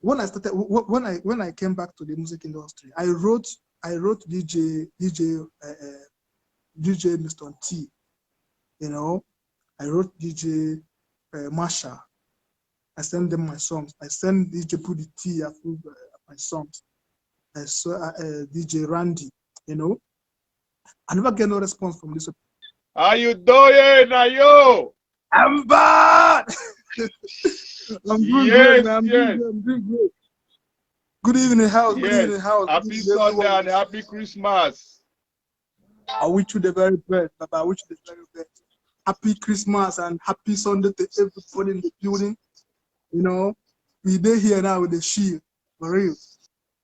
when I started, when I came back to the music industry, I wrote DJ Mr. T. You know, I wrote DJ Marsha. I sent them my songs. I sent DJ Pudi T my songs. I saw DJ Randy. You know, I never get no response from this. How you doing, Nayo? I'm bad. I'm doing great, man. I'm doing great. Good evening, house. Good evening, house. Happy Sunday and happy Christmas. I wish you the very best, Baba. I wish you the very best. Happy Christmas and happy Sunday to everybody in the building. You know, we there here now with the shield, for real.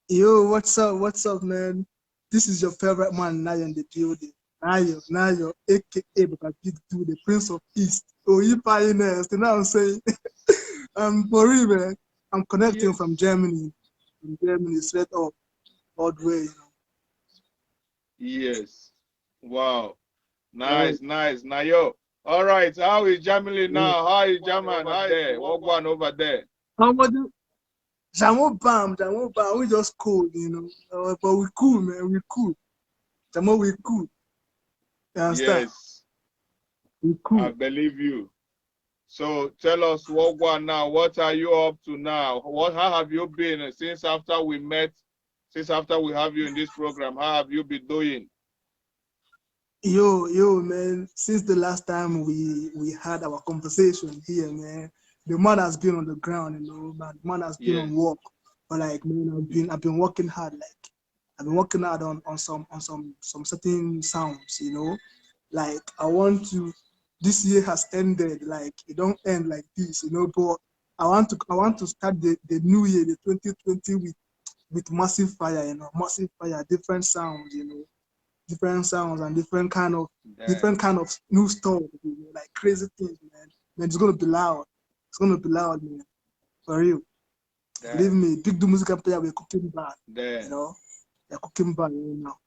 Yo, what's up? What's up, man? This is your favorite man, Nayo, in the building. Nayo, aka Baba Big Two, the Prince of East. Oh, you pioneers, you know what I'm saying? For real, man. I'm connecting from Germany. From Germany, straight up, all the way, you know. Yes. Wow. Nice, nice. Nayo. All right. How is Germany now? How is German? How there? What going over there? How about you? Jamo Bam. We just cool, you know. But we cool, man. We cool. Jamo, we cool. You understand? Yes. We cool. I believe you. So tell us what going now. What are you up to now? How have you been since after we met? Since after we have you in this program, how have you been doing? Yo, man. Since the last time we had our conversation here, man, the man has been on the ground, you know. Man, the man has been on work. But like, man, I've been working hard. Like, I've been working hard on some certain sounds, you know. Like, I want to. This year has ended. Like, it don't end like this, you know. But I want to start the new year, the 2020, with massive fire, you know, massive fire, different sounds, you know, different sounds and different kind of new stuff, you know, like crazy things, man. Man, it's gonna be loud. It's gonna be loud, man. For real. Believe me, big do music player, we're cooking bad. You know, they're cooking bad right now.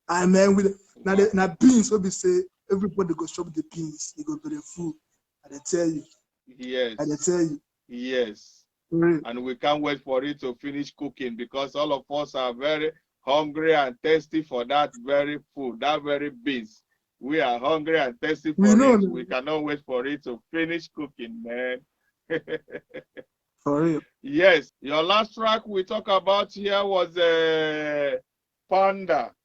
And man, with now beans, what we say, everybody go shop the beans, you go to the food. And they tell you. Yes. And they tell you. Yes. And we can't wait for it to finish cooking because all of us are very hungry and thirsty for that very food, that very beans. We are hungry and thirsty for it. We cannot wait for it to finish cooking, man. For real. Yes. Your last track we talk about here was Panda,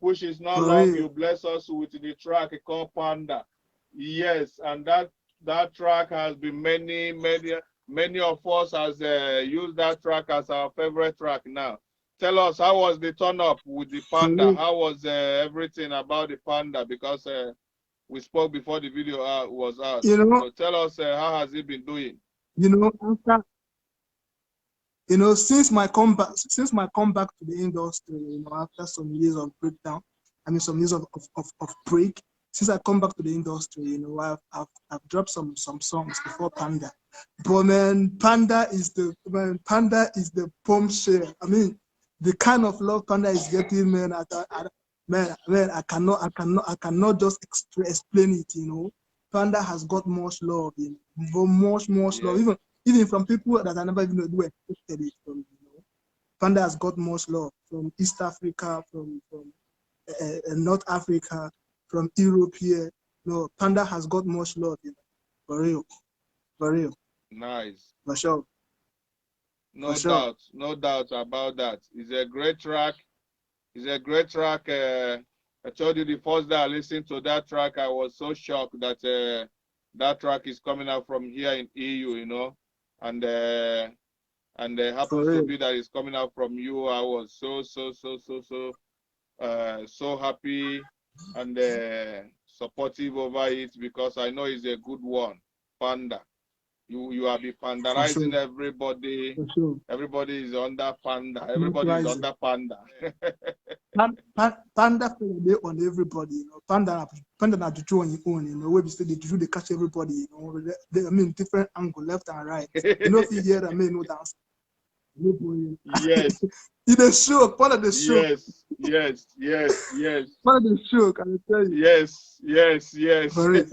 which is not long. You bless us with the track called Panda. Yes, and that track has been many of us has used that track as our favorite track now. Tell us, how was the turn up with the Panda? How was everything about the Panda? Because we spoke before the video was out. You know, so tell us, how has it been doing? You know, since my comeback to the industry, you know, after some years of breakdown, some years of break, since I come back to the industry, you know, I've dropped some songs before Panda. But man, Panda is the bombshell. I mean, the kind of love Panda is getting, man, I cannot just explain it, you know. Panda has got much love, you know, much love, even from people that I never even knew expected it from, you know. Panda has got much love from East Africa, from North Africa, from Europe here. No, Panda has got much love, you know. For real. Nice. For sure. No doubt about that. It's a great track. I told you the first day I listened to that track, I was so shocked that that track is coming out from here in EU, you know, and happens to be that it's coming out from you. I was so happy and supportive over it because I know it's a good one, Panda. You have been pandarizing everybody. Everybody is under Panda. Everybody is under Panda. Panda on everybody, you know. Panda not to on your own, you know. Where we say they catch everybody, you know. Different angle, left and right. You know, if you hear them, no dance. Yes. It is show. Panda the show. Yes. Panda the show. Can I tell you? Yes. For real.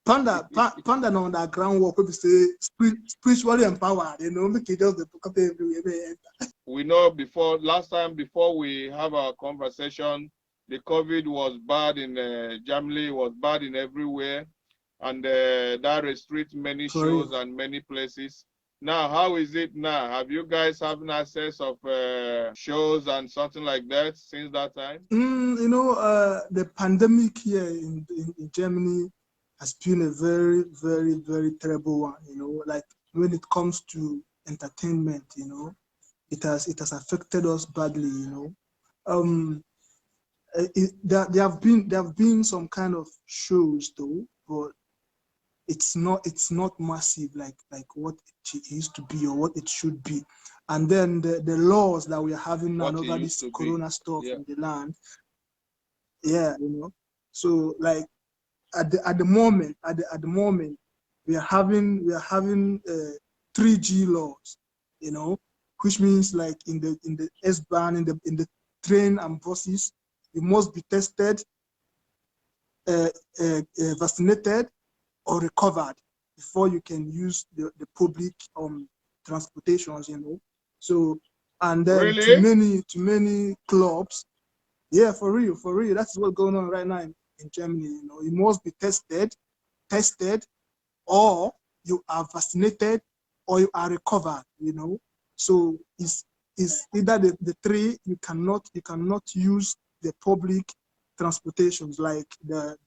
Panda on that groundwork, we say spiritually empowered, you know, make it just the pocket everywhere. We know last time before we have our conversation, the COVID was bad in Germany, was bad in everywhere, and that restricts many shows and many places. Now, how is it now? Have you guys having access of shows and something like that since that time? You know, the pandemic here in Germany has been a very, very, very terrible one. You know, like when it comes to entertainment, you know, it has affected us badly. You know, there have been some kind of shows though, but it's not massive like what it used to be or what it should be. And then the laws that we are having now over this corona stuff in the land, you know. So like at the moment we are having 3G laws, you know, which means like in the S-Bahn, in the train and buses, you must be tested, vaccinated, or recovered before you can use the public transportations, you know. So, and then to many clubs, yeah, for real, that's what's going on right now in Germany. You know, you must be tested, or you are vaccinated, or you are recovered. You know, so it's either the three. You cannot use the public transportations like the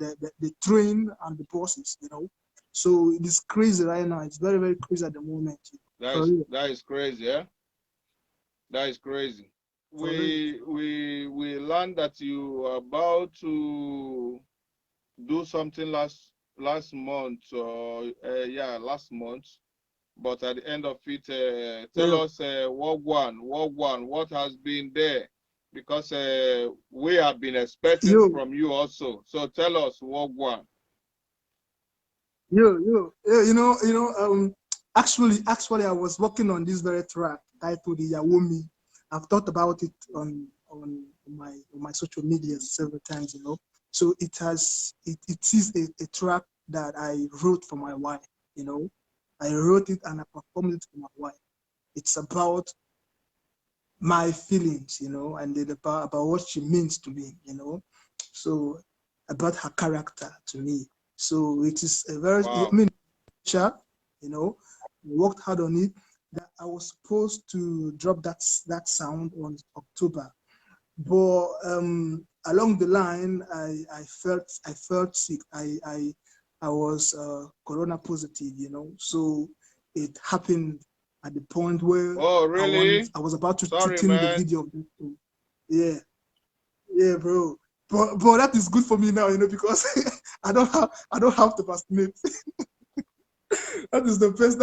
train and the buses. You know, so it is crazy right now. It's very, very crazy at the moment. That is crazy, yeah. That is crazy. We learned that you are about to do something last month, or last month. But at the end of it, tell us what has been there, because we have been expecting from you also. So tell us what one. You know, actually, I was working on this very track titled Yawomi. I've talked about it on my social media several times, you know. So it is a track that I wrote for my wife, you know. I wrote it and I performed it for my wife. It's about my feelings, you know, and about what she means to me, you know. So about her character to me. So it is a very, you know, worked hard on it. That I was supposed to drop that sound on October, but along the line, I felt sick. I was corona positive, you know. So it happened at the point where I was about to shoot the video of this. Yeah, bro. But that is good for me now, you know, because I don't have to vaccinate. That is the best.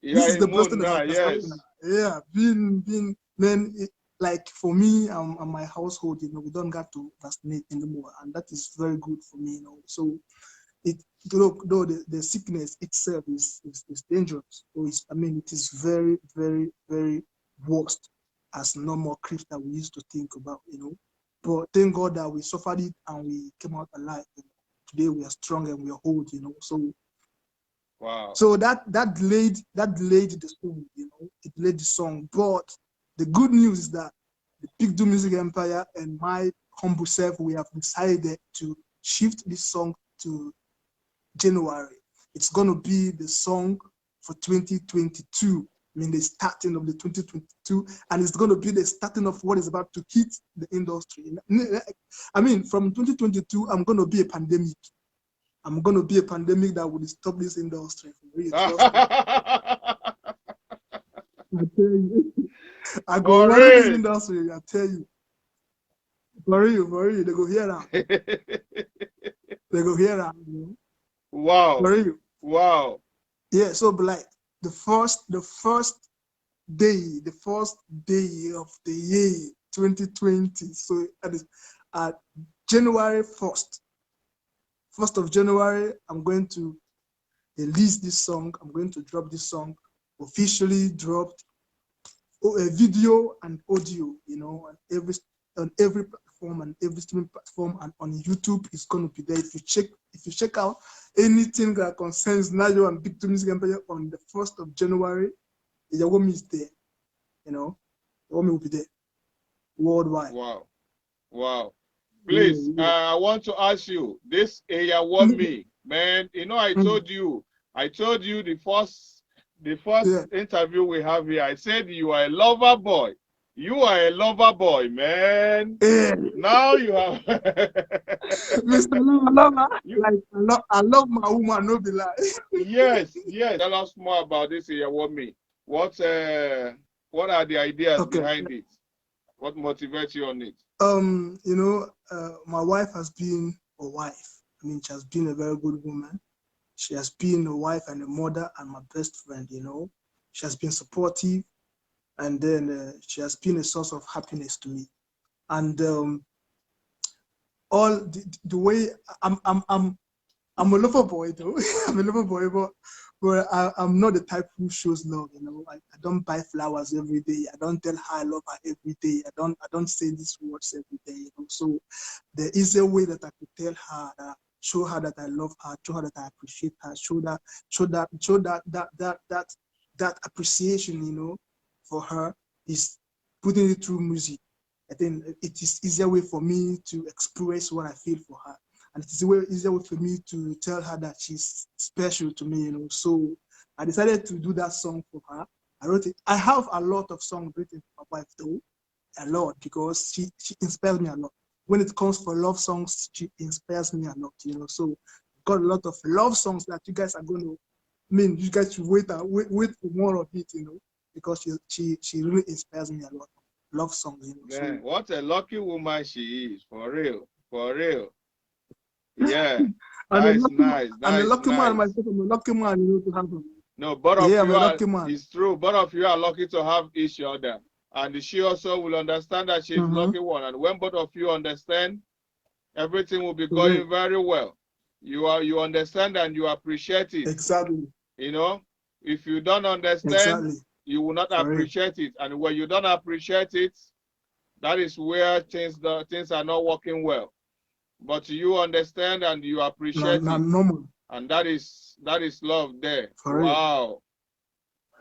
This is the best thing that has happened. Yeah, being man, like for me and my household, you know, we don't got to vaccinate anymore, and that is very good for me, you know. So though the sickness itself is dangerous. So it is very, very, very worst as normal creeps that we used to think about, you know. But thank God that we suffered it and we came out alive. You know. Today we are strong and we are old, you know. So wow. So that delayed the song, you know. It delayed the song. But the good news is that the Big Do Music Empire and my humble self, we have decided to shift this song to January. It's gonna be the song for 2022. I mean, the starting of the 2022, and it's going to be the starting of what is about to hit the industry. I mean, from 2022, I'm going to be a pandemic. I'm going to be a pandemic that will stop this industry. Really, I tell you, I go run this industry. I tell you, for real, they go hear that. They go hear that. You know? Wow, for real. Wow. Yeah. So, but like the first day of the year 2020. So that is January 1st. 1st of January, I'm going to release this song. I'm going to drop this song, officially dropped, a video and audio, you know, on every platform and every streaming platform, and on YouTube it's gonna be there. If you check out anything that concerns Nayo and Big Two Music Empire on the 1st of January, Yawomi is there. You know, Yawomi will be there worldwide. Wow, wow. Please, I want to ask you this Yawomi, man. You know, I told you the first interview we have here. I said you are a lover boy. You are a lover boy, man. Now you have Mr. Lover. Like I love my woman, no be lie. Yes. Tell us more about this Yawomi. What are the ideas behind it? What motivates you on it? You know, my wife has been a wife. I mean, she has been a very good woman. She has been a wife and a mother and my best friend, you know. She has been supportive, and then she has been a source of happiness to me. And all the way I'm a lover boy though. I'm a lover boy, but I'm not the type who shows love, you know. I don't buy flowers every day. I don't tell her I love her every day. I don't say these words every day, you know. So there is a way that I could tell her that, show her that I love her, show her that I appreciate her, show that appreciation, you know, for her, is putting it through music. I think it is easier way for me to express what I feel for her. And it's easier way for me to tell her that she's special to me, you know. So I decided to do that song for her. I wrote it. I have a lot of songs written for my wife though, a lot, because she inspires me a lot. When it comes for love songs, she inspires me a lot, you know. So got a lot of love songs that you guys are going to, you guys should wait for more of it, you know, because she really inspires me a lot. Love songs, you know. Man, so, what a lucky woman she is, for real. Yeah, nice. I'm a lucky man myself. I'm a lucky man, you know, to have her. No, both of you are, it's true. Both of you are lucky to have each other. And she also will understand that she's lucky one. And when both of you understand, everything will be going very well. You understand and you appreciate it. Exactly. You know, if you don't understand, you will not appreciate it. And when you don't appreciate it, that is where things are not working well. But you understand and you appreciate it. Normal. And that is love there. Wow.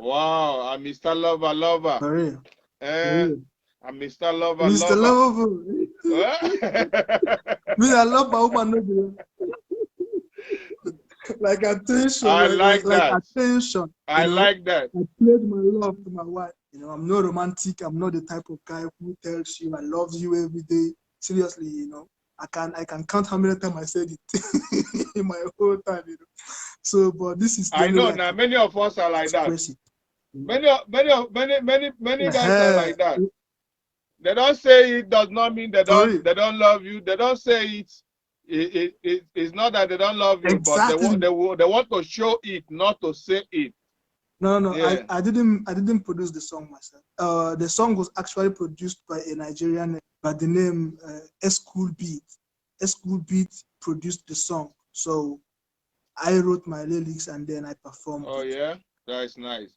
I'm Mr. Lover. For real. I'm Mr. Lover. Mr. Lover. Me, I love my woman. Like attention. I like that. Like attention. I like that. I pledge my love to my wife. You know, I'm not romantic. I'm not the type of guy who tells you I love you every day. Seriously, you know. I can count how many times I said it in my whole time, you know. So, but this is. I know like now. Many of us are like that. Many guys are like that. They don't say it does not mean they don't love you. They don't say it. It's not that they don't love you, but they want to show it, not to say it. No. Yeah. I didn't produce the song myself. The song was actually produced by a Nigerian by the name School Beat. School Beat produced the song. So I wrote my lyrics and then I performed. Oh yeah, that's nice.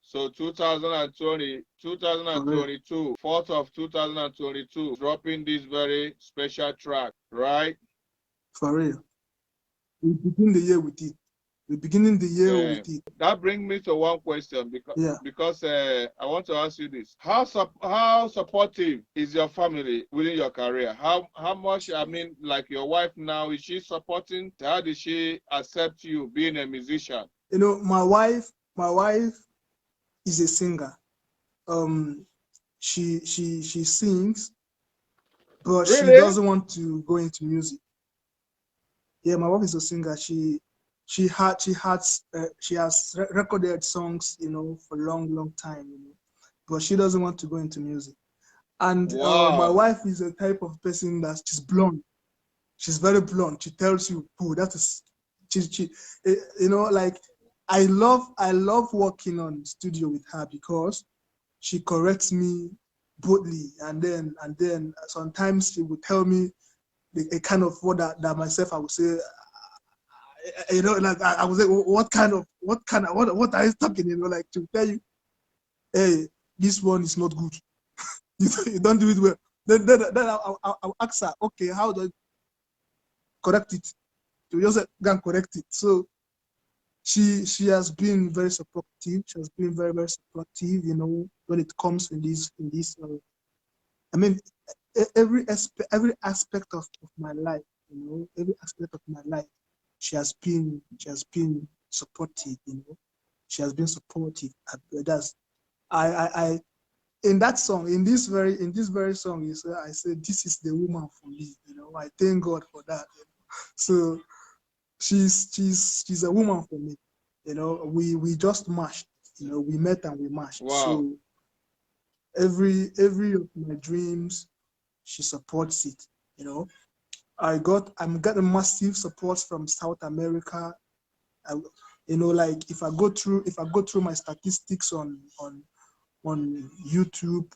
So 2022, 4th of 2022, dropping this very special track, right? For real. We begin the year with it. We're beginning the year with it. That brings me to one question because I want to ask you this: How supportive is your family within your career? How much? I mean, like your wife now, is she supporting? How did she accept you being a musician? You know, my wife is a singer. She sings, but she doesn't want to go into music. Yeah, my wife is a singer. She has recorded songs, you know, for a long time, you know, but she doesn't want to go into music. And my wife is the type of person that she's blunt. She's very blunt. She tells you, "Oh, that is," you know, like I love working on studio with her because she corrects me boldly, and then sometimes she would tell me a kind of word that myself I would say. You know, like I was like, what are you talking? You know, like to tell you, hey, this one is not good. You don't do it well. then I'll ask her, okay, how do I correct it? To just go and correct it. So she has been very supportive. She has been very, very supportive, you know, when it comes in this I mean, every aspect of my life, you know, every aspect of my life, she has been supportive, you know. She has been supportive. That's I in that song, in this very song, I said, this is the woman for me, you know. I thank God for that. You know? So she's a woman for me, you know. We just matched, you know. We met and we matched. Wow. So every of my dreams, she supports it, you know. I'm getting massive support from South America. You know, like if I go through my statistics on YouTube,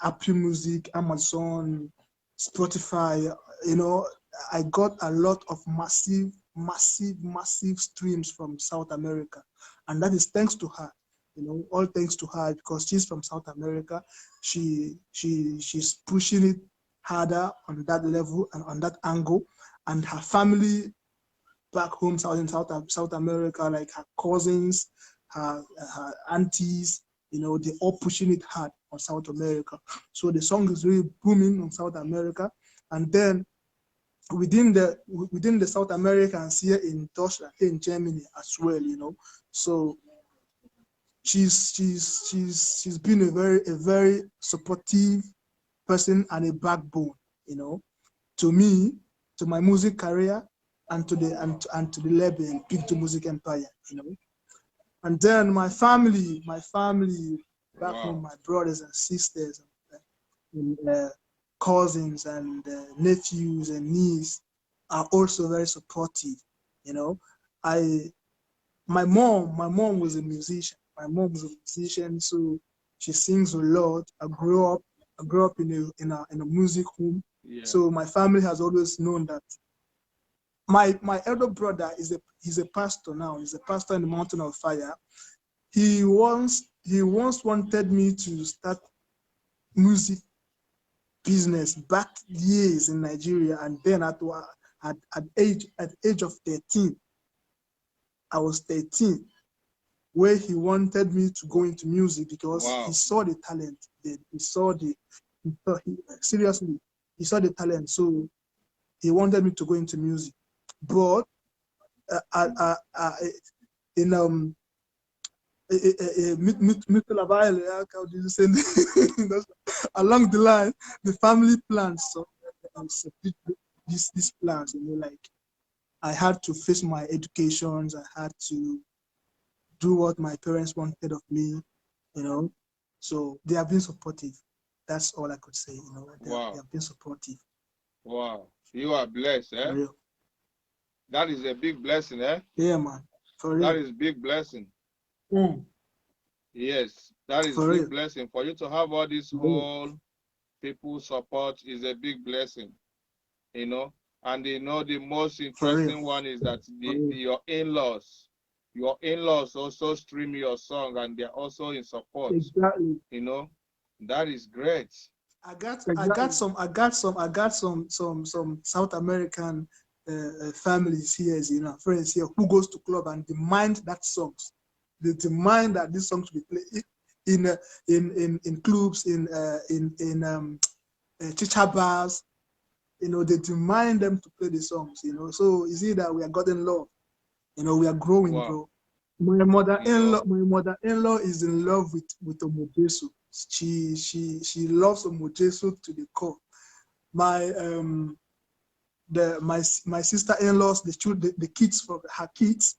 Apple Music, Amazon, Spotify, you know, I got a lot of massive streams from South America, and that is thanks to her. You know, all thanks to her, because she's from South America. She's pushing it harder on that level and on that angle, and her family back home in South America, like her cousins, her aunties, you know, they're all pushing it hard on South America. So the song is really booming on South America. And then within the South Americans here in Deutschland, here in Germany as well, you know. So she's been a very supportive person and a backbone, you know, to me, to my music career, and to the label Big to Music Empire, you know. And then my family back home, my brothers and sisters, and cousins and nephews and nieces are also very supportive, you know. My mom was a musician. My mom was a musician, so she sings a lot. I grew up in a music home. Yeah. So my family has always known that. My elder brother he's a pastor now. He's a pastor in the Mountain of Fire. He once wanted me to start music business back years in Nigeria, and then at age of 13, I was 13, where he wanted me to go into music because he saw the talent. Seriously, he saw the talent. So he wanted me to go into music. But in along the line, the family plans these plans, you know, like I had to face my educations, I had to do what my parents wanted of me, you know. So they have been supportive. That's all I could say, you know. They have been supportive. Wow, you are blessed, eh? For real. That is a big blessing, eh? Yeah, man. For real. That is big blessing. Yes, that is big blessing. For you to have all this whole people support is a big blessing, you know. And you know, the most interesting one is that your in-laws also stream your song and they're also in support. Exactly. You know, that is great. I got some South American families here, you know, friends here who goes to club and demand that songs. They demand that these songs be played in clubs, in chicha bars. You know, they demand them to play the songs. You know, so you see that we are God in love. You know, we are growing, bro. My mother-in-law is in love with Omojesu. She loves Omojesu to the core. My sister-in-laws, the kids from her kids,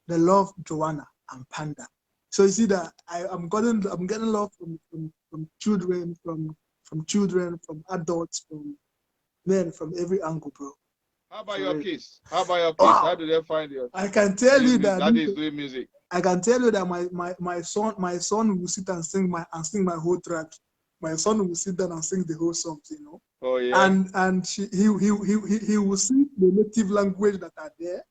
they love Joanna and Panda. So you see that I'm getting love from children, from adults, from men, from every angle, bro. How about your kids? How do they find you? I can tell you that is doing music. I can tell you that my son will sit and sing my whole track. My son will sit down and sing the whole songs, you know. Oh yeah. And he will sing the native language that are there,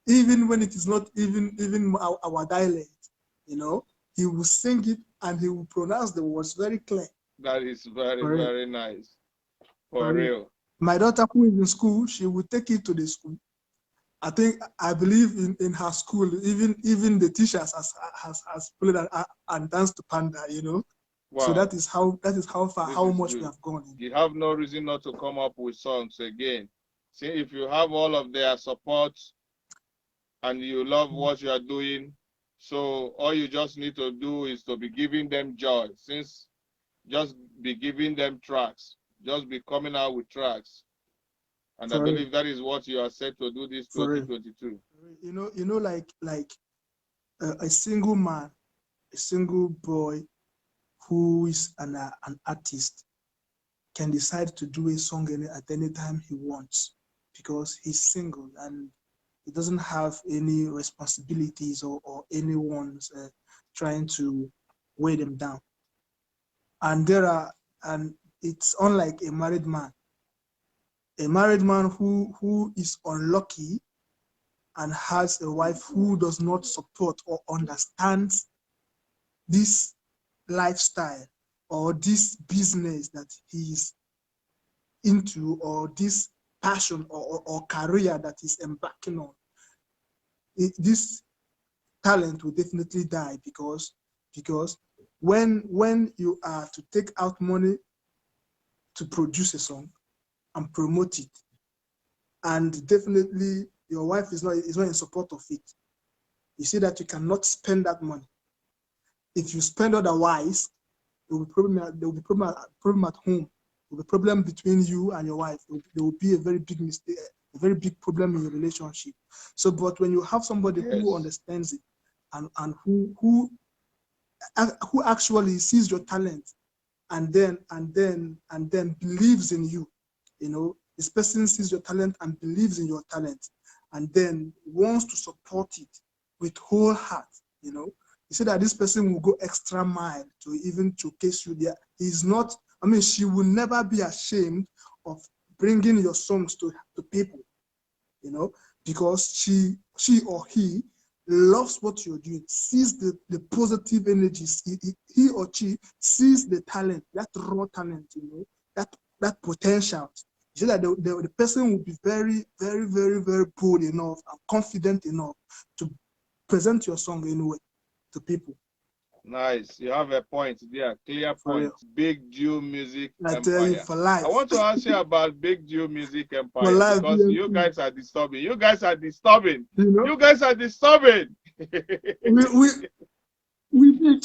even when it is not even our dialect, you know. He will sing it and he will pronounce the words very clear. That is very, very nice. For real. My daughter who is in school, she will take it to the school. I believe in her school, even the teachers has played and danced to Panda, you know. Wow. So that is how far, how much we have gone. You have no reason not to come up with songs again. See, if you have all of their support and you love what you are doing, so all you just need to do is to be giving them joy. Just be giving them tracks. Just be coming out with tracks. And I believe that is what you are set to do this 2022. You know, like a single man, a single boy who is an artist can decide to do a song at any time he wants because he's single and he doesn't have any responsibilities or anyone's trying to weigh them down. And it's unlike a married man. A married man who is unlucky and has a wife who does not support or understands this lifestyle or this business that he is into or this passion or career that he's embarking on, this talent will definitely die because when you are to take out money to produce a song and promote it, and definitely your wife is not in support of it, you see that you cannot spend that money. If you spend otherwise, there will be problem at home. There will be problem between you and your wife. There will be a very big mistake, a very big problem in your relationship. So, but when you have somebody who understands it and who actually sees your talent and then believes in you, you know, this person sees your talent and believes in your talent and then wants to support it with whole heart, you know. You see that this person will go extra mile to even showcase you there. He's not, I mean, she will never be ashamed of bringing your songs to people, you know, because she or he loves what you're doing, sees the positive energies. He or she sees the talent, that raw talent, you know, that potential. You see that the person will be very, very, very, very bold enough and confident enough to present your song anyway to people. Nice. You have a point there. Clear point. Big Dew Music I tell you, for life. I want to ask you about Big Dew Music Empire life, because you guys are disturbing. You guys are disturbing. You know? You guys are disturbing. we big.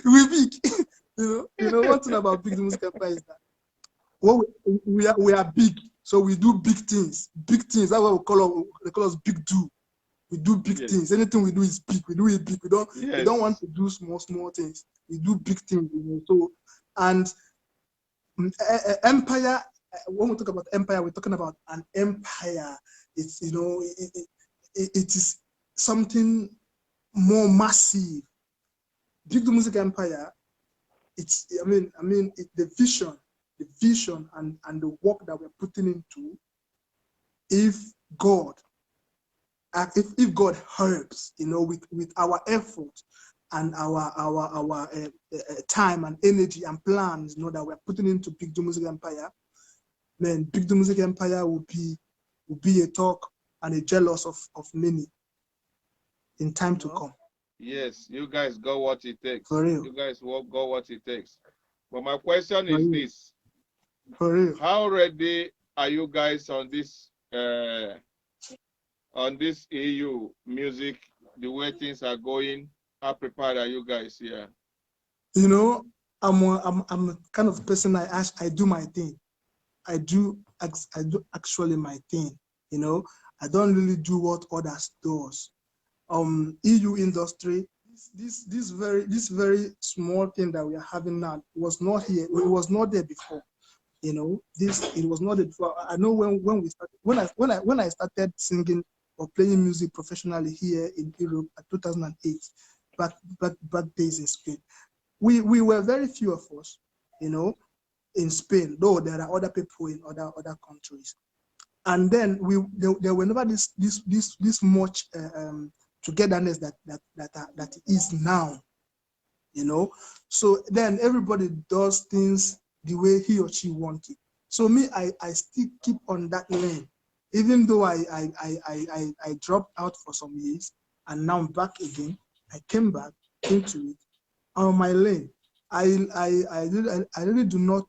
We big. You know one thing about Big Dew Music Empire is that we are big, so we do big things. Big things. That's what they call us Big Dew. We do big things. Anything we do is big. We do it big. We don't want to do small things. We do big things, you know. So, and empire. When we talk about empire, we're talking about an empire. It's, you know, it is something more massive. Big the Music Empire. It's the vision and the work that we're putting into. If God helps, you know, with our effort and our time and energy and plans, you know, that we're putting into Big Dew Music Empire, then Big Dew Music Empire will be a talk and a jealous of many in time to come. Yes, you guys got what it takes. For real. You guys got what it takes. But my question is this: for real, how ready are you guys on this EU music, the way things are going? How prepared are you guys here? You know, I'm the kind of person I do my thing. I do actually my thing. You know, I don't really do what others does. EU industry, this very small thing that we are having now was not here. It was not there before. You know, it was not there before. I know when I started singing or playing music professionally here in Europe at 2008, but days in Spain, we were very few of us, you know, in Spain, though there are other people in other countries. And then there were never this much togetherness that is now, you know. So then everybody does things the way he or she wants it. So me, I still keep on that lane, even though I dropped out for some years, and now I'm back again. I came back into it on my lane. I really do not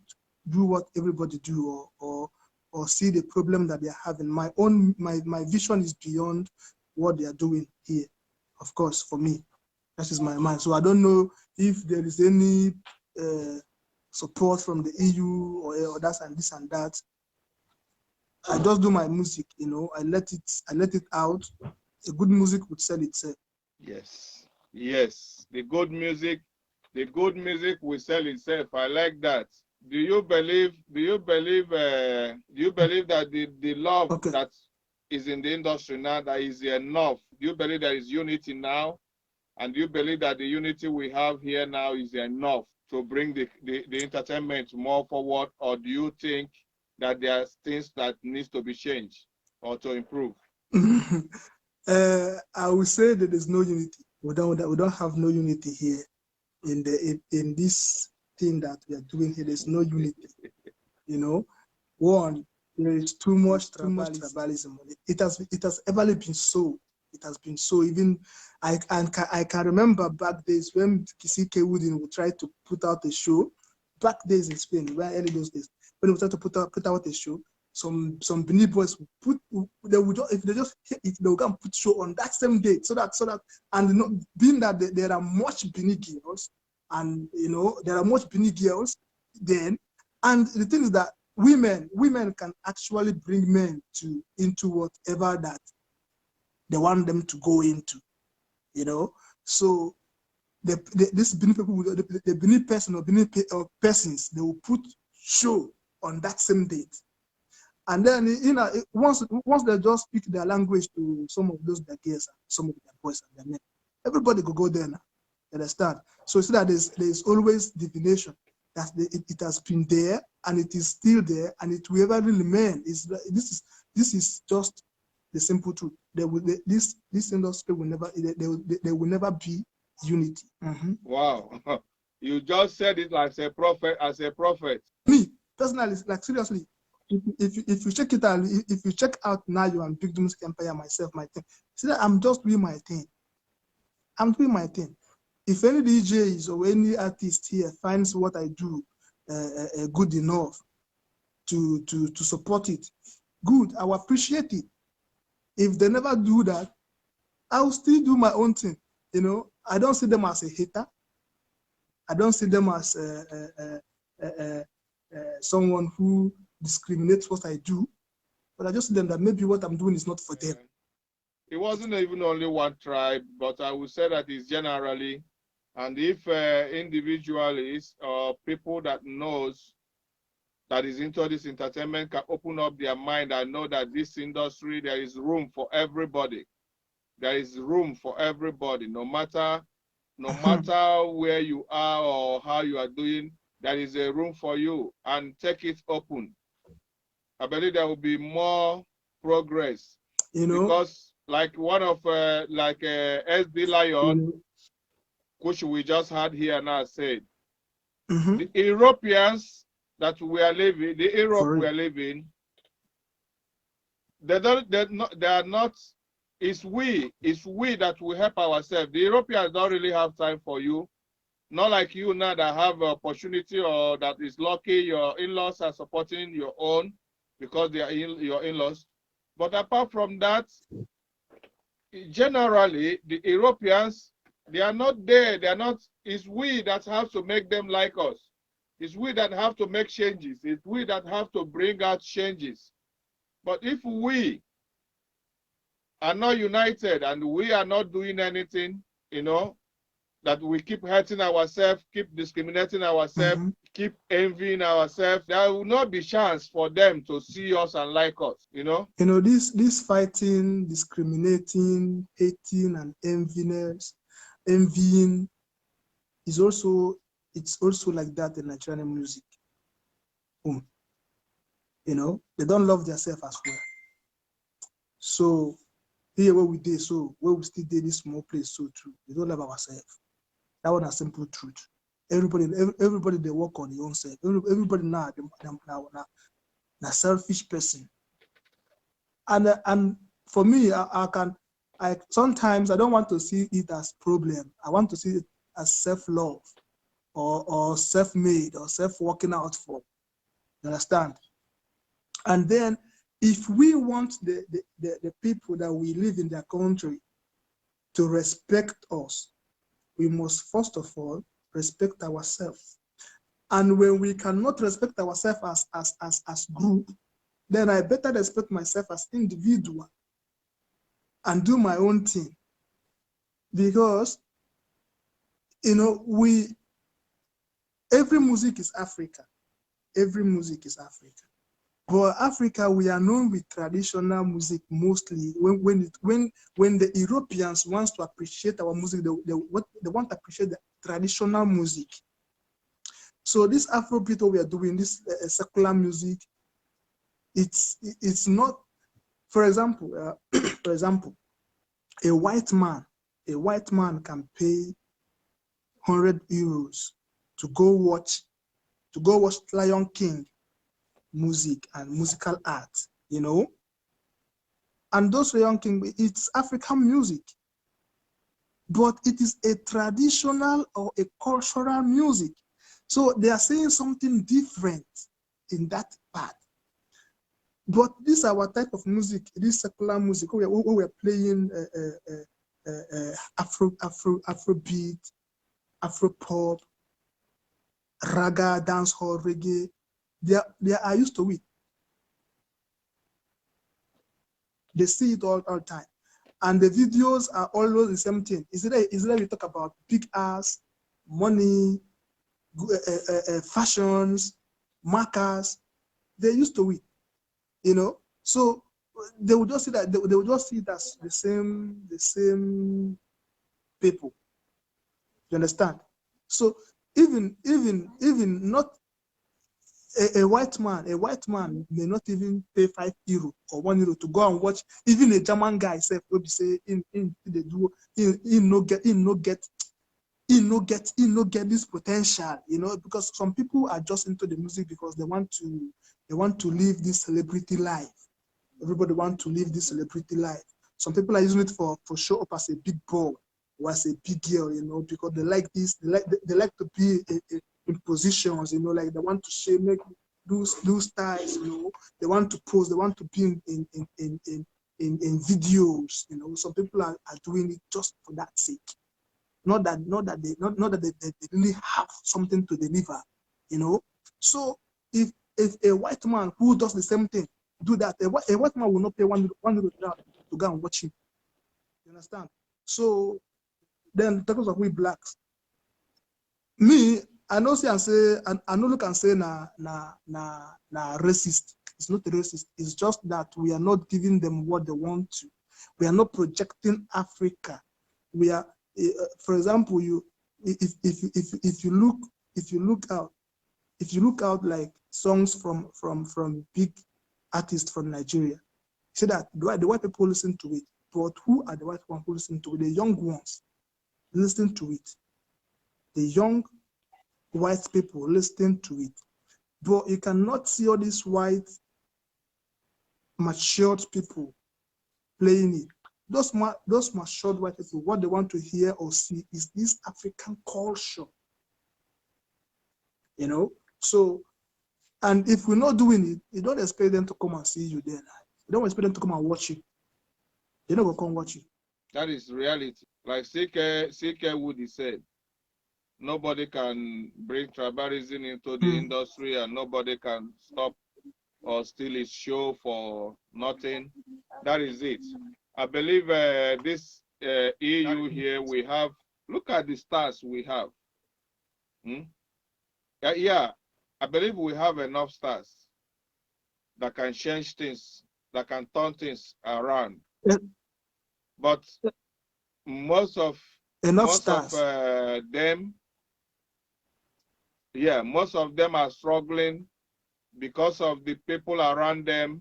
do what everybody do, or see the problem that they're having. My vision is beyond what they are doing here. Of course, for me, that is my mind. So I don't know if there is any support from the EU or others and this and that. I just do my music, you know. I let it out. A good music would sell itself. Yes, yes. The good music will sell itself. I like that. Do you believe that the love that is in the industry now, that is enough? Do you believe there is unity now? And do you believe that the unity we have here now is enough to bring the entertainment more forward? Or do you think that there are things that needs to be changed or to improve? I would say that there's no unity. We don't have no unity here in this thing that we are doing here. There's no unity. You know, one, there is too much tribalism. It has ever been so. It has been so. Even I can remember back days when Kisike Woodin would try to put out a show. Back days in Spain, where early those days, when we tried to put out a show, some Benin boys would they would go and put show on that same date, so that and, you know, being that there are much Benin girls, and, you know, there are much Benin girls then, and the thing is that women can actually bring men into whatever that they want them to go into, you know. So this Benin people, the Benin person or persons, they will put show on that same date. And then, you know, once they just speak their language to some of those their girls and some of their boys and their men, everybody go there now. You understand? So see that there's always divination. That it has been there, and it is still there, and it will ever remain. This is just the simple truth. This industry will never there will never be unity. Wow, you just said it like a prophet. As a prophet. Me personally, like seriously, if you check it out, if you check out Nayo and Big Music Empire, myself, my thing, see that I'm just doing my thing. I'm doing my thing. If any DJs or any artist here finds what I do good enough to support it, good, I will appreciate it. If they never do that, I will still do my own thing. You know, I don't see them as a hater. I don't see them as someone who discriminates what I do, but I just see them that maybe what I'm doing is not for them. It wasn't even only one tribe, but I would say that it's generally. And if individuals or people that knows that is into this entertainment can open up their mind and know that this industry, there is room for everybody. There is room for everybody, no matter where you are or how you are doing, there is a room for you, and take it open. I believe there will be more progress. You know, because like one of SD Lion, which we just had here now, said, the Europeans that we are living, the Europe we are living, they are not. It's we that will help ourselves. The Europeans don't really have time for you. Not like you now that have an opportunity or that is lucky. Your in-laws are supporting your own because they are your in-laws. But apart from that, generally, the Europeans, they are not there. They are not. It's we that have to make them like us. It's we that have to make changes. It's we that have to bring out changes. But if we are not united and we are not doing anything, you know, that we keep hurting ourselves, keep discriminating ourselves, keep envying ourselves, there will not be chance for them to see us and like us, you know? You know, this fighting, discriminating, hating, and envying is also, it's also like that in Nigerian music. You know, they don't love themselves as well. So here where we did, so where we still did this small place, so too, we don't love ourselves. That one a simple truth. Everybody they work on their own self. Everybody now selfish person. And for me, I sometimes I don't want to see it as problem. I want to see it as self-love or self-made or self-working out for. You understand? And then if we want the people that we live in their country to respect us, we must first of all respect ourselves. And when we cannot respect ourselves as group, then I better respect myself as individual and do my own thing. Because, you know, every music is Africa. Every music is Africa. But Africa, we are known with traditional music mostly. When the Europeans want to appreciate our music, they want to appreciate the traditional music. So this Afrobeat we are doing, this secular music, it's not, for example, a white man can pay €100 to go watch Lion King music and musical art, you know. And those Lion King, it's African music, but it is a traditional or a cultural music. So they are saying something different in that part. But this is our type of music, this secular music. We are playing Afrobeat, Afropop, raga, dancehall, reggae. They are used to it. They see it all the time. And the videos are always the same thing. Is it we talk about big ass, money, fashions, markers. They're used to it, you know. So they will just see that they will just see it as the same people. You understand? So even not a white man may not even pay €5 or €1 to go and watch. Even a German guy self will be say in they do he no get this potential, you know, because some people are just into the music because they want to live this celebrity life. Everybody want to live this celebrity life. Some people are using it for show up as a big boy or as a big girl, you know, because they like this. They like to be in positions, you know, like they want to shape, do styles, you know. They want to pose. They want to be in videos, you know. Some people are doing it just for that sake. Not that they really have something to deliver, you know. So if a white man who does the same thing do that, a white man will not pay €1 to go and watch him. You understand? So then, because of we blacks, me, I know say and say, I know look and say na racist. It's not racist. It's just that we are not giving them what they want to. We are not projecting Africa. We are, for example, if you look out like songs from big artists from Nigeria, say that the white people listen to it, but who are the white ones who listen to it? The young ones listen to it. The young white people listen to it. But you cannot see all these white matured people playing it. Those matured white people, what they want to hear or see is this African culture. You know? So, and if we're not doing it, you don't expect them to come and see you there. You don't expect them to come and watch you. They're not going to come watch you. That is reality. Like C.K. Woody said, nobody can bring tribalism into the industry, and nobody can stop or steal his show for nothing. That is it. I believe this EU here, we have, look at the stars we have. Yeah, I believe we have enough stars that can change things, that can turn things around. But most of them are struggling because of the people around them.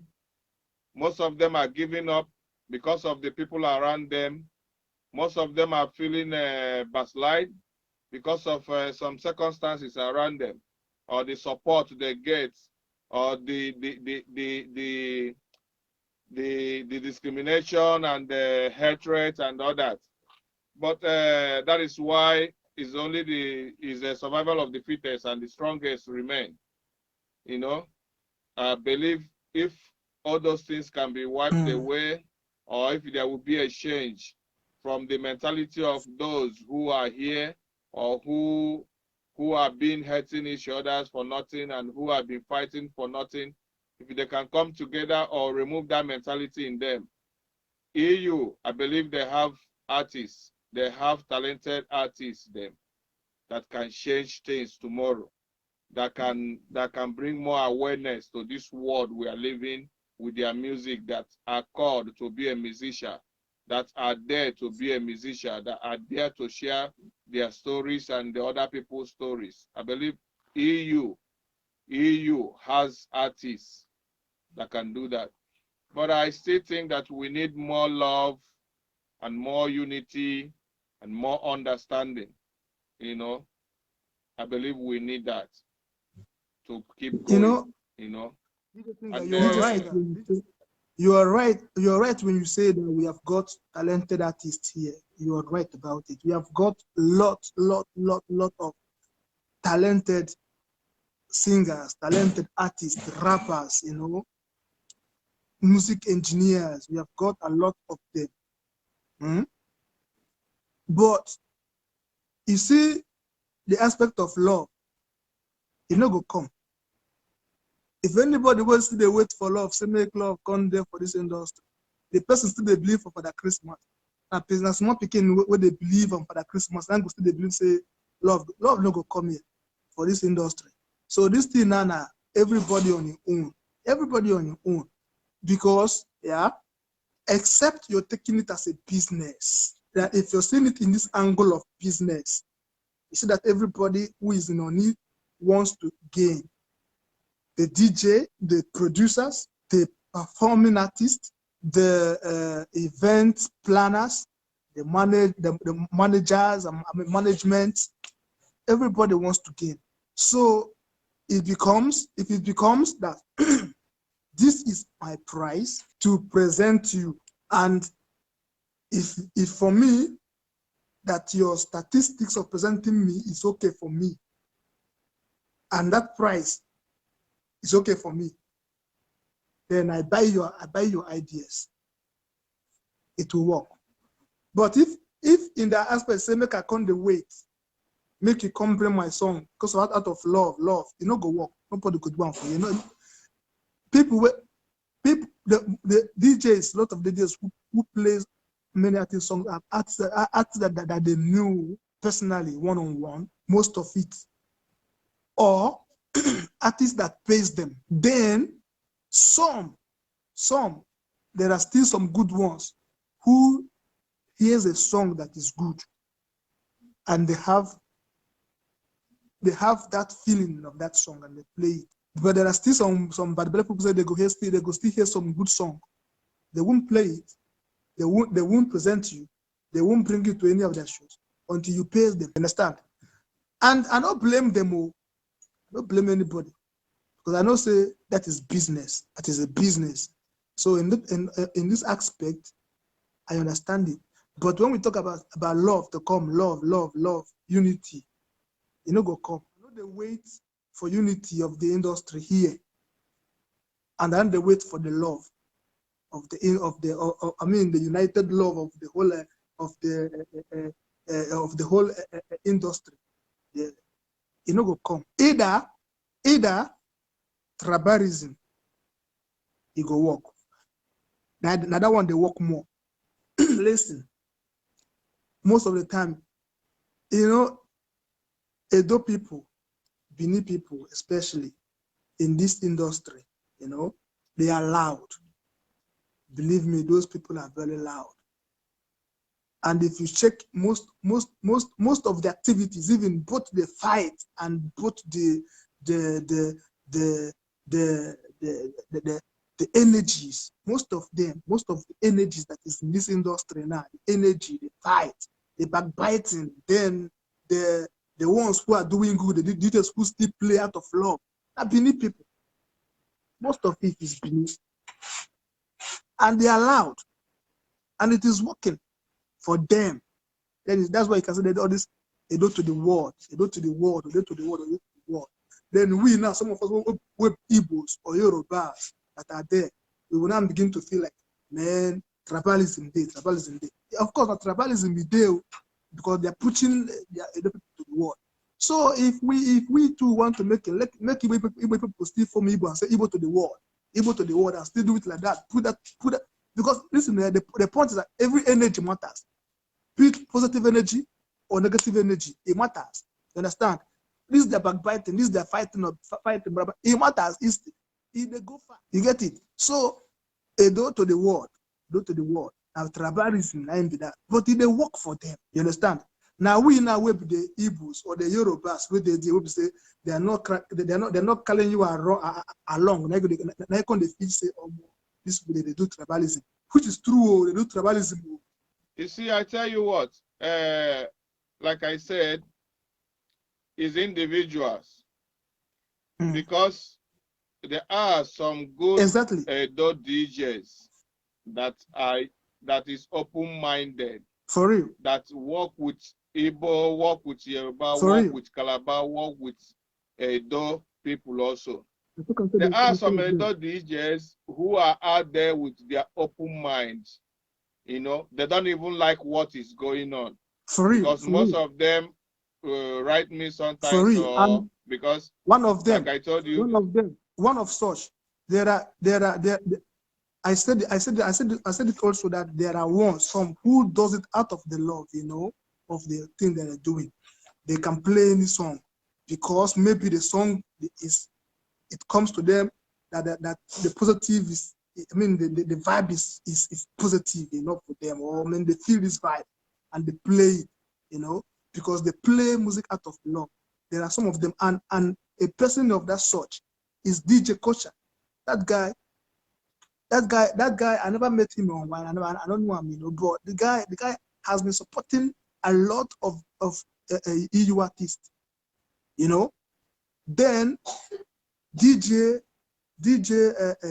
Most of them are giving up because of the people around them. Most of them are feeling backslide because of some circumstances around them, or the support they get, or the discrimination and the hatred and all that. But that is why it's only the survival of the fittest and the strongest remain. You know, I believe if all those things can be wiped away, or if there will be a change from the mentality of those who are here, or who have been hurting each other for nothing and who have been fighting for nothing, if they can come together or remove that mentality in them. EU, I believe they have artists, they have talented artists them that can change things tomorrow, that can bring more awareness to this world we are living with their music, that are called to be a musician, that are there to be a musician, that are there to share their stories and the other people's stories. I believe EU has artists that can do that. But I still think that we need more love and more unity and more understanding. You know, I believe we need that to keep going. You know, and you are right. You are right. You are right when you say that we have got talented artists here. You are right about it. We have got lot of talented singers, talented artists, rappers, you know, music engineers. We have got a lot of them. But you see, the aspect of love, it no go come. If anybody wants to wait for love, say make love come there for this industry, the person still they believe for Father Christmas. Now, business small picking where they believe on Father Christmas, and go still they believe say love no go come here for this industry. So this thing now, everybody on your own, because except you're taking it as a business. That if you're seeing it in this angle of business, you see that everybody who is in on it wants to gain. The DJ, the producers, the performing artists, the event planners, the managers, management, everybody wants to gain. So if it becomes that this is my price to present you, and if for me that your statistics of presenting me is okay for me, and that price is okay for me, then I buy your ideas. It will work. But if in that aspect say make I come the wait, make you come bring my song because out of love, it no go work. Nobody could do one for you. You know, the DJs, a lot of DJs who plays many artist songs, artists that they knew personally one-on-one, most of it, or artists that pays them. Then some, there are still some good ones who hears a song that is good, and they have that feeling of that song and they play it. But there are still some bad people say they go still hear some good song. They won't play it. They won't present you. They won't bring you to any of their shows until you pay them. Understand? And I don't blame them all. I don't blame anybody, because I know say that is business. That is a business. So in this aspect, I understand it. But when we talk about love to come, love, unity, you know go come. I know they wait for unity of the industry here, and then they wait for the love of the united love of the whole industry. Yeah. You know go come. Either tribalism, it go work. Now that one they work more. Listen, most of the time, you know, Edo people, Bini people, especially in this industry, you know, they are loud. Believe me, those people are very loud. And if you check most of the activities, even both the fight and both the energies, most of the energies that is in this industry now, the energy, the fight, the backbiting, then the the ones who are doing good, the DJs who still play out of love, are Benin people. Most of it is Benin. And they are loud. And it is working for them. That's why you can say that all this, they go to the world, they go to the world, they go to the world, they go to the world. Then we now, some of us, we Igbos or Yorubas that are there, we will now begin to feel like, man, tribalism day, tribalism day. Of course, not tribalism is there because they are pushing their people to the world. So if we too want to make Igbo people still form Igbo and say Igbo to the world, and still do it like that, put that, because listen, the point is that every energy matters. Be it positive energy or negative energy, it matters. You understand? This is their backbiting, this is their fighting, it matters. They go far. You get it? So, they go to the world, and tribalism, I be that. But they work for them. You understand? Now we with the Igbos or the Yorubas, where they say they're not calling you along. Now they feel say, oh, this way they do tribalism, which is true. They do tribalism. You see, I tell you what. Like I said, is individuals, because there are some good DJs that is open-minded, for real, that work with Igbo, work with Yoruba, for work real. with Calabar, work with Edo people also. There are some Edo DJs who are out there with their open minds. You know, they don't even like what is going on. For real, because most of them write me sometimes. For real. And because one of them, like I told you, one of such, I said it also that there are some who does it out of the love, you know, of the thing that they're doing. They can play any song because maybe the song it comes to them that the positive is, I mean, the vibe is positive enough for them, or I mean they feel this vibe and they play it, you know, because they play music out of love. There are some of them, and a person of that sort is DJ Kocha. That guy, I never met him online. I don't know him, you know, but the guy has been supporting a lot of EU artists, you know. Then DJ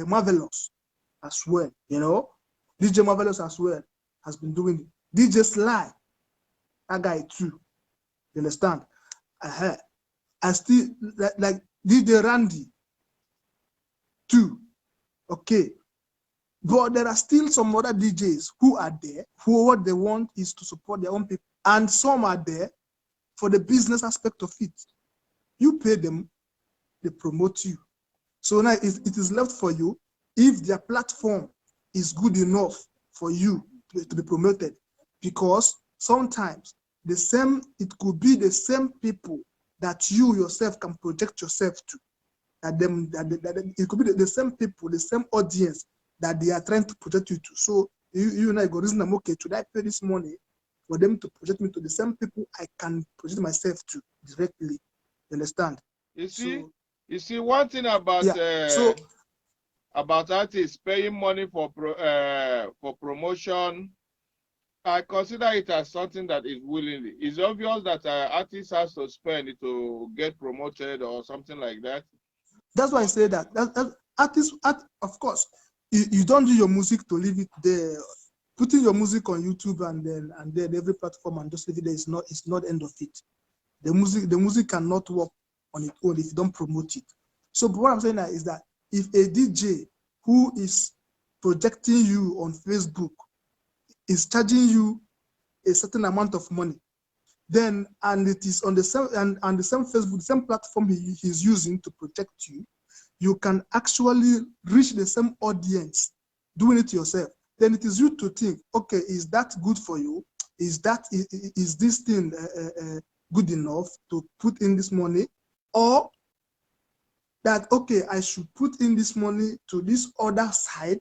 Marvelous as well, you know. DJ Marvelous as well has been doing it. DJ Sly, that guy too. You understand? I still like DJ Randy too. Okay. But there are still some other DJs who are there, who what they want is to support their own people. And some are there for the business aspect of it. You pay them, they promote you. So now it is left for you, if their platform is good enough for you to be promoted. Because sometimes it could be the same people that you yourself can project yourself to. It could be the same people, the same audience that they are trying to project you to. So you and I go reason, I'm okay, should I pay this money for them to project me to the same people I can project myself to directly? You understand? You see one thing about about artists paying money for promotion, I consider it as something that is willingly. It's obvious that artists has to spend it to get promoted or something like that. That's why I say that artists, of course, you don't do your music to leave it there. Putting your music on YouTube and then every platform and just leave it there is not the end of it. The music cannot work on its own if you don't promote it. So what I'm saying is that if a DJ who is projecting you on Facebook is charging you a certain amount of money, then and it is on the same and the same Facebook, the same platform he's using to project you, you can actually reach the same audience doing it yourself. Then it is you to think, okay, is that good for you? Is this thing good enough to put in this money? Or that, okay, I should put in this money to this other side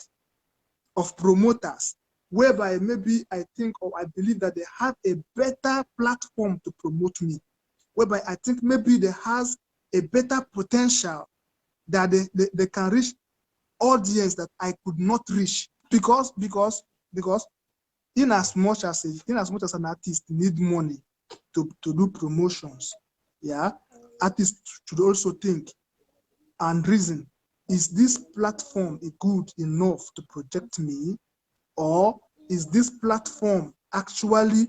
of promoters, whereby maybe I think or I believe that they have a better platform to promote me, whereby I think maybe they has a better potential that they can reach audience that I could not reach, because in as much as an artist need money to do promotions, Yeah, artists should also think and reason. Is this platform good enough to project me, or is this platform actually,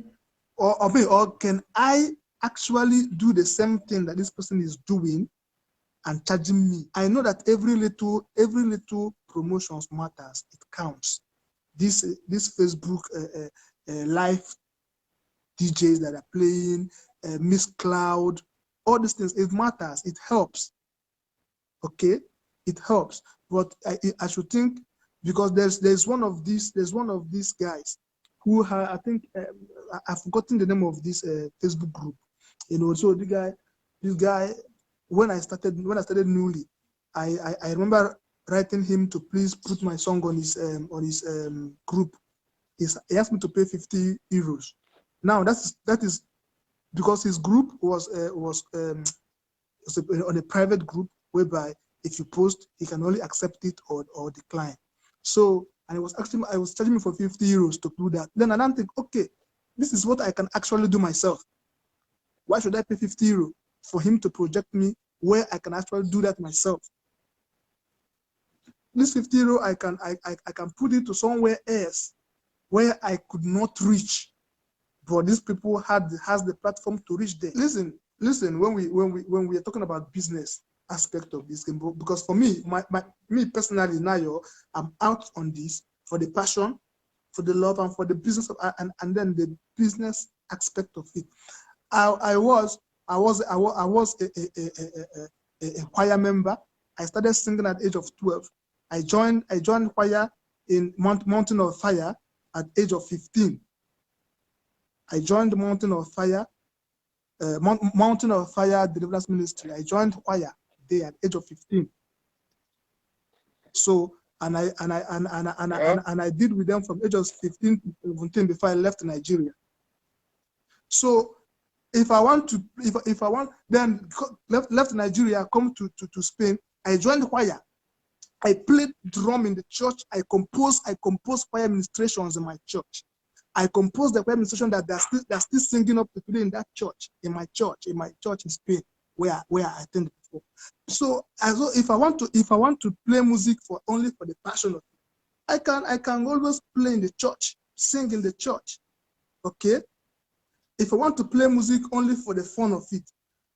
or can I actually do the same thing that this person is doing and charging me? I know that every little promotions matters. It counts. This Facebook live DJs that are playing, Miss Cloud, all these things, it matters. It helps. Okay, it helps. But I should think, because there's one of these guys who I think I've forgotten the name of this Facebook group. You know, so this guy, when I started newly, I remember writing him to please put my song on his group. He asked me to pay 50 euros. Now that is because his group was on a private group, whereby if you post, he can only accept it or decline. So, and I was charging me for 50 euros to do that. Then I don't think, okay, this is what I can actually do myself. Why should I pay 50 euros for him to project me where I can actually do that myself? This 50 euro, I can put it to somewhere else where I could not reach, but these people has the platform to reach there. Listen. When we are talking about business aspect of this game, because for me, me personally, Nayo, I'm out on this for the passion, for the love, and for the business of, and then the business aspect of it. I was a choir member. I started singing at the age of 12. I joined choir in Mountain of Fire at the age of 15. I joined the Mountain of Fire Deliverance Ministry. I joined choir there at the age of 15. So and I did with them from ages 15 to 17 before I left Nigeria. So if I want then left Nigeria, come to Spain, I joined choir. I played drum in the church. I composed choir administrations in my church. I composed the choir administration that they're still singing up to today in that church, in my church in Spain, where I attended before. So if I want to play music only for the passion of it, I can always play in the church, sing in the church. Okay? If I want to play music only for the fun of it,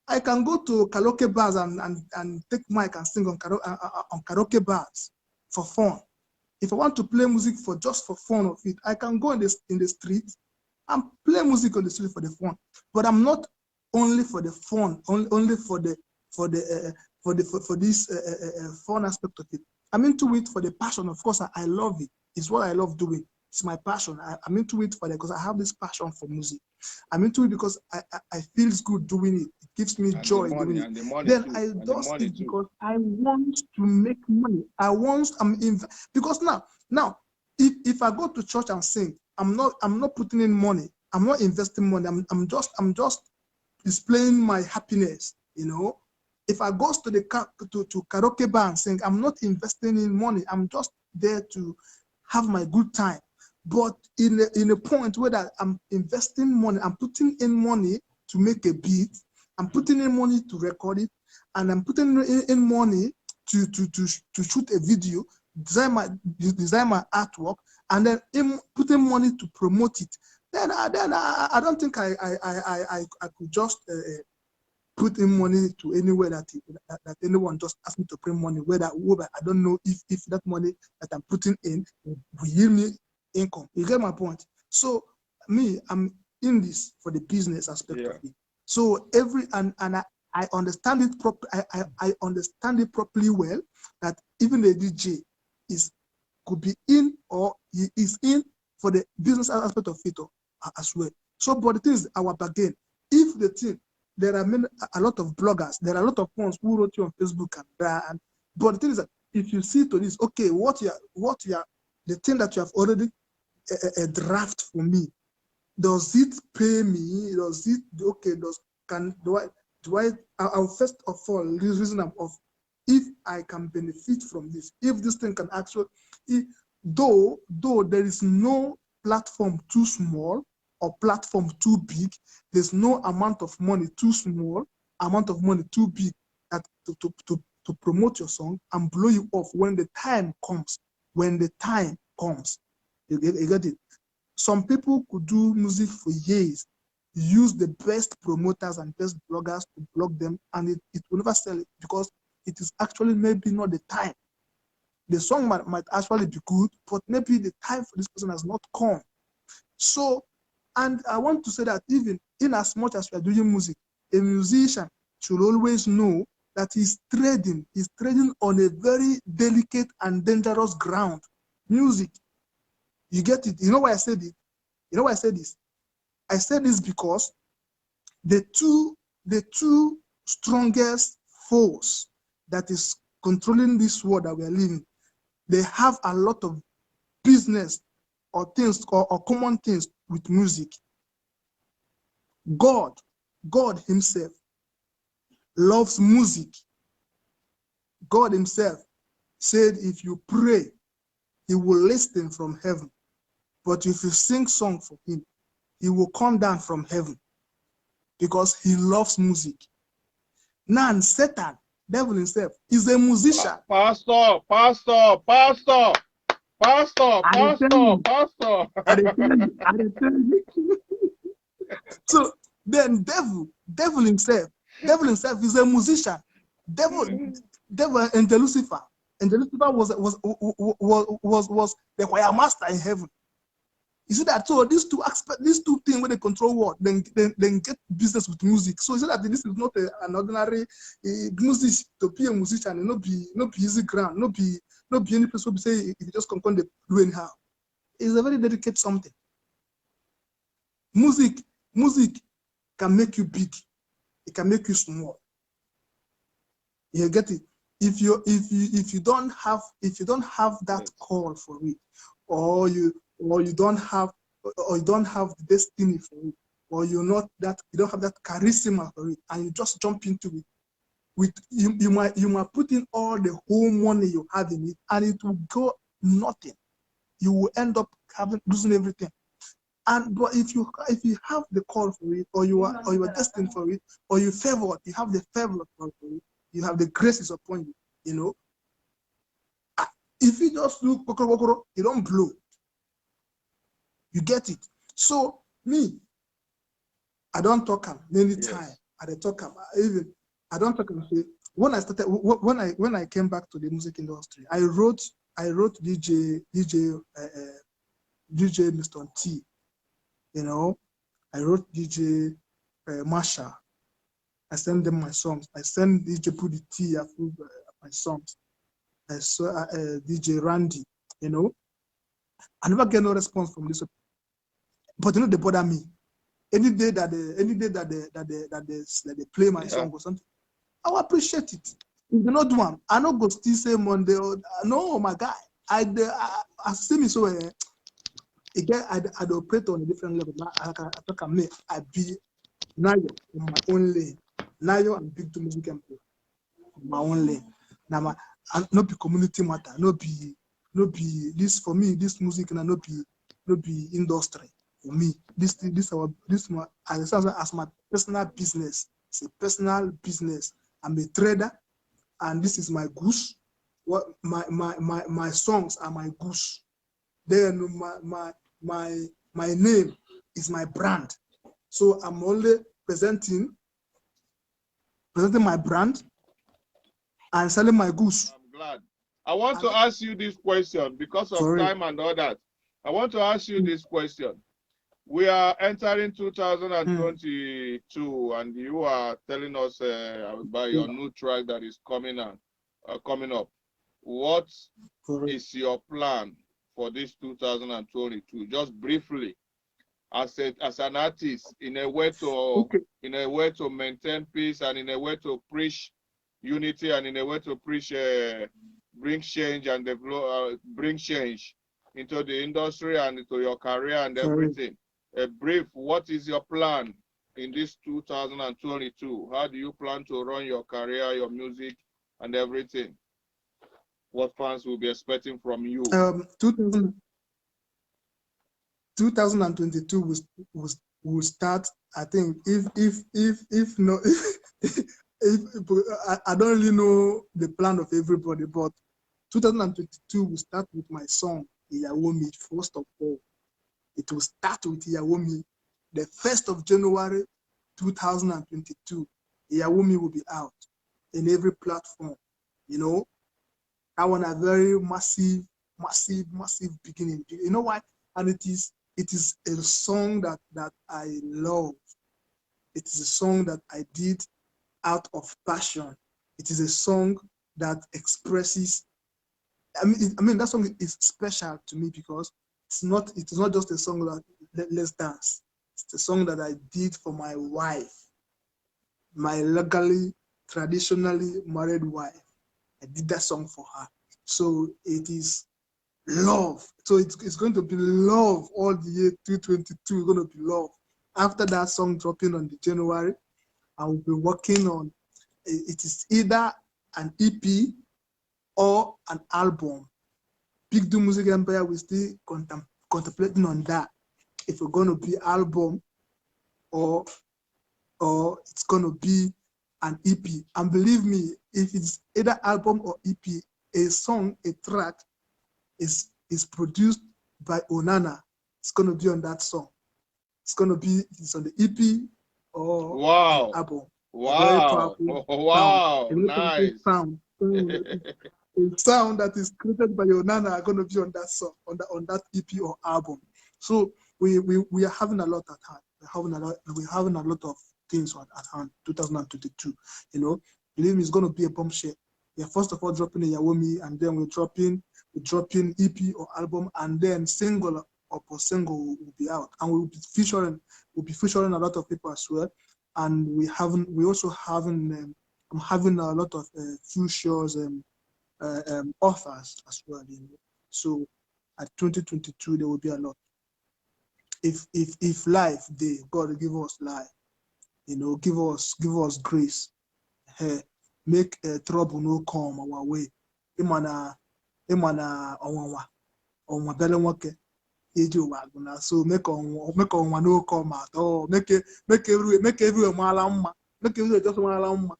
I can go to karaoke bars and take mic and sing on karaoke bars for fun. If I want to play music just for fun of it, I can go in the street and play music on the street for the fun. But I'm not only for the fun, only for this fun aspect of it. I'm into it for the passion. Of course, I love it. It's what I love doing. It's my passion. I'm into it for that because I have this passion for music. I'm into it because I feel good doing it. It gives me joy doing it. Then I do it because I want to make money. Because now if I go to church and sing, I'm not putting in money. I'm not investing money. I'm just displaying my happiness. You know, if I go to the to karaoke bar and sing, I'm not investing in money. I'm just there to have my good time. But in a point where that I'm investing money, I'm putting in money to make a beat, I'm putting in money to record it, and I'm putting in money to shoot a video, design my artwork, and then putting money to promote it. Then I don't think I could just put in money to anywhere that anyone just asked me to put money. Whether I don't know if that money that I'm putting in will yield me income. You get my point? So me, I'm in this for the business aspect of it. So I understand it properly. I understand it properly well that even the DJ could be in or he is in for the business aspect of it as well. So, but the thing is, our bargain. If the thing, there are a lot of bloggers, there are a lot of ones who wrote you on Facebook but the thing is that if you see to this, okay, the thing that you have already a draft for me, does it pay me? Does it I'll first of all reason of if I can benefit from this, if this thing can actually, though there is no platform too small or platform too big, there's no amount of money too small amount of money too big that to promote your song and blow you off when the time comes. When the time comes, you get it. Some people could do music for years, use the best promoters and best bloggers to blog them, and it will never sell it because it is actually maybe not the time. The song might actually be good, but maybe the time for this person has not come. So, and I want to say that even in as much as we are doing music, a musician should always know that he's trading on a very delicate and dangerous ground. Music. You get it? You know why I said it? You know why I said this? I said this because the two strongest force that is controlling this world that we are living, they have a lot of business or things or common things with music. God himself loves music. God himself said if you pray, he will listen from heaven. But if you sing song for him, he will come down from heaven because he loves music. Now, Satan, devil himself, is a musician. Pastor. So then devil himself is a musician. Devil and Lucifer. And Lucifer was the choir master in heaven. You see that? So these two things where they control what, then get business with music. So you see that this is not an ordinary music to be a musician and not be easy ground, not be any place where we say if you just come to do anyhow. It's a very delicate something. Music can make you big, it can make you small. You get it? If you don't have that call for it, or you don't have the destiny for it, or you don't have that charisma for it, and you just jump into it, you might put in all the whole money you have in it, and it will go nothing. You will end up losing everything. But if you have the call for it, or you are destined for it, or you have the favor for it, you have the graces upon you, you know. If you just do kokoro, you don't blow. You get it? So me, I don't talk many times. I don't talk say when I started when I came back to the music industry, I wrote DJ Mr. T. You know, I wrote DJ Marsha. I send them my songs. I send DJ Pudi T my songs. I saw DJ Randy. You know, I never get no response from this. But you know, they bother me. Any day that they play my song or something, I will appreciate it. If they not do one, I not go still say Monday. No, my guy, I see me so. Again, I operate on a different level. I be Nayo in my own lane. Nayo and big to music employee in my own lane. Now, not be community matter. Not be this for me. This music and not be industry for me. This as my personal business. It's a personal business. I'm a trader, and this is my goose. What my songs are my goose. Then my name is my brand. So I'm only presenting my brand and selling my goose. I'm glad. I want to ask you this question because of time and all that. I want to ask you this question. We are entering 2022, and you are telling us about your new track that is coming up. What is your plan for this 2022? Just briefly, as an artist, in a way to maintain peace, and in a way to preach unity, and in a way to preach bring change and develop, bring change into the industry and into your career and everything. A brief, what is your plan in this 2022? How do you plan to run your career, your music, and everything? What fans will be expecting from you? 2022 will start. I think if I don't really know the plan of everybody, but 2022 will start with my song, Iyawomi, first of all. It will start with Iyawomi. The 1st of January 2022, Iyawomi will be out in every platform. You know, I want a very massive beginning. You know why? And it is a song that I love. It is a song that I did out of passion. It is a song that expresses. I mean that song is special to me because it is not just a song that let's dance. It's a song that I did for my wife, my legally, traditionally married wife. I did that song for her. So it is love. So it's going to be love all the year 2022. It's going to be love. After that song dropping on the January, I will be working on it is either an EP or an album. Big Do Music Empire, we still contemplating on that. If we're going to be album or it's going to be an EP. And believe me, if it's either album or EP, a song, a track is produced by Onana. It's going to be on that song. It's going to be it's on the EP or wow. an album. Wow. Wow. Nice. Sound. A sound that is created by Onana are going to be on that song, on that EP or album. So we are having a lot at hand. We're having a lot of things at hand. 2022. You know, believe me, it's going to be a bombshell. Yeah, first of all, dropping a Iyawomi, and then we're dropping EP or album, and then single or single will be out, and we'll be featuring a lot of people as well. And I'm having a lot of futures authors as well. You know? So at 2022 there will be a lot. If life day, God give us life, you know, give us grace. Hey, make trouble no come our way. Imana onwa bele nwoke eji ụwa agụna. So make onwa no come at all. Make everywhere mara mma. Make everywhere just mara mma.